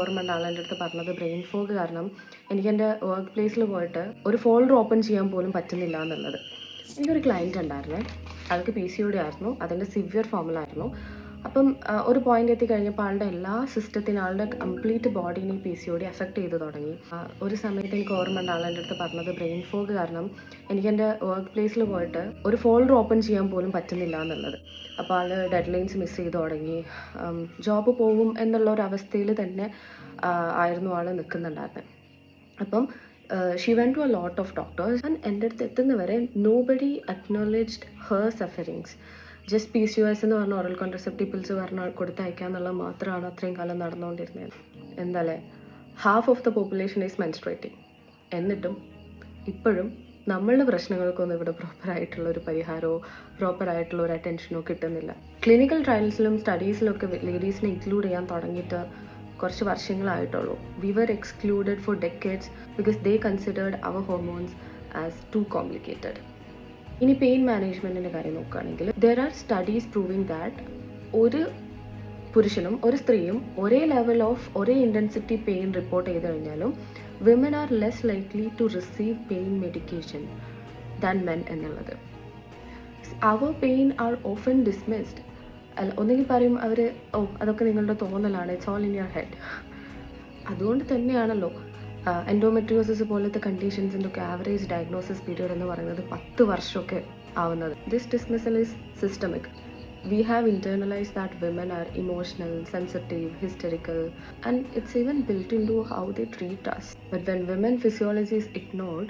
ഓർമ്മ ഉണ്ട് ആളെൻ്റെ അടുത്ത് പറഞ്ഞത് ബ്രെയിൻ ഫോഗ് കാരണം എനിക്ക് എൻ്റെ വർക്ക് പ്ലേസിൽ പോയിട്ട് ഒരു ഫോൾഡർ ഓപ്പൺ ചെയ്യാൻ പോലും പറ്റുന്നില്ല എന്നുള്ളത്. എനിക്കൊരു ക്ലയൻറ്റ് ഉണ്ടായിരുന്നേ, ആൾക്ക് PCOD ആയിരുന്നു, അതിൻ്റെ സിവിയർ ഫോമിലായിരുന്നു. അപ്പം ഒരു പോയിന്റ് എത്തിക്കഴിഞ്ഞപ്പോൾ ആളുടെ എല്ലാ സിസ്റ്റത്തിനും ആളുടെ കംപ്ലീറ്റ് ബോഡീനെ PCOD അഫക്റ്റ് ചെയ്ത് തുടങ്ങി. ഒരു സമയത്ത് എനിക്ക് ഓർമ്മ ഉണ്ട് ആളെൻ്റെ അടുത്ത് പറഞ്ഞത് ബ്രെയിൻ ഫോഗ് കാരണം എനിക്ക് എൻ്റെ വർക്ക് പ്ലേസിൽ പോയിട്ട് ഒരു ഫോൾഡർ ഓപ്പൺ ചെയ്യാൻ പോലും പറ്റുന്നില്ല എന്നുള്ളത്. അപ്പോൾ ആൾ ഡെഡ് ലൈൻസ് മിസ് ചെയ്ത് തുടങ്ങി, ജോബ് പോകും എന്നുള്ള ഒരു അവസ്ഥയിൽ തന്നെ ആയിരുന്നു ആൾ നിൽക്കുന്നുണ്ടായിരുന്നത്. അപ്പം she went to a lot of doctors and എൻ്റെ അടുത്ത് എത്തുന്നവരെ nobody acknowledged her sufferings. Just PCOS എന്ന് പറഞ്ഞ ഓറൽ കോൺട്രസെപ്റ്റീവ് പിൽസ് പറഞ്ഞാൽ കൊടുത്തയക്കുക എന്നുള്ളത് മാത്രമാണ് അത്രയും കാലം നടന്നുകൊണ്ടിരുന്നത്. എന്താല്ലേ, half of the population is menstruating. എന്നിട്ടും ഇപ്പോഴും നമ്മളുടെ പ്രശ്നങ്ങൾക്കൊന്നും ഇവിടെ പ്രോപ്പറായിട്ടുള്ളൊരു പരിഹാരമോ പ്രോപ്പറായിട്ടുള്ള ഒരു അറ്റൻഷനോ കിട്ടുന്നില്ല. ക്ലിനിക്കൽ ട്രയൽസിലും സ്റ്റഡീസിലൊക്കെ ലേഡീസിനെ ഇൻക്ലൂഡ് ചെയ്യാൻ തുടങ്ങിയിട്ട് കുറച്ച് വർഷങ്ങളായിട്ടുള്ളൂ. We were excluded for decades because they considered our hormones as too complicated. ഇനി പെയിൻ മാനേജ്മെൻറ്റിൻ്റെ കാര്യം നോക്കുകയാണെങ്കിൽ there are studies proving that ഒരു പുരുഷനും ഒരു സ്ത്രീയും ഒരേ ലെവൽ ഓഫ് ഒരേ ഇൻറ്റൻസിറ്റി പെയിൻ റിപ്പോർട്ട് ചെയ്ത് കഴിഞ്ഞാലും women are less likely to receive pain medication than men എന്നുള്ളത്. Our pain are often dismissed. ഒന്നെങ്കിൽ പറയും അവർ, അതൊക്കെ നിങ്ങളുടെ തോന്നലാണ്, it's all in your head. അതുകൊണ്ട് തന്നെയാണല്ലോ എൻഡോമെട്രിയോസിസ് പോലത്തെ കണ്ടീഷൻസിൻ്റെ ഒക്കെ ആവറേജ് ഡയഗ്നോസിസ് പീരിയഡ് എന്ന് പറയുന്നത് 10 വർഷമൊക്കെ ആവുന്നത്. This dismissal is systemic. We have internalized that women are emotional, sensitive, hysterical, and it's even built into how they treat us. But when women physiology is ignored,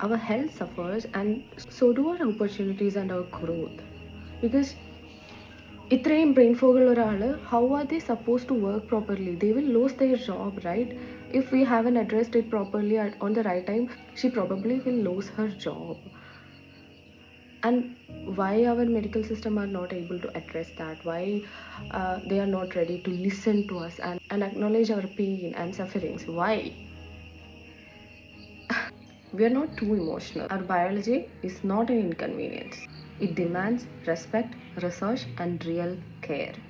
our health suffers and so do our opportunities and our growth. Because ഇത്രയും brain ഫോഗുള്ള ഒരാൾ, how are they supposed to work properly? They will lose their job, right? If we haven't addressed it properly on the right time, she probably will lose her job. And why our medical system are not able to address that? Why they are not ready to listen to us and acknowledge our pain and sufferings? Why? We are not too emotional. Our biology is not an inconvenience. It demands respect, research, and real care.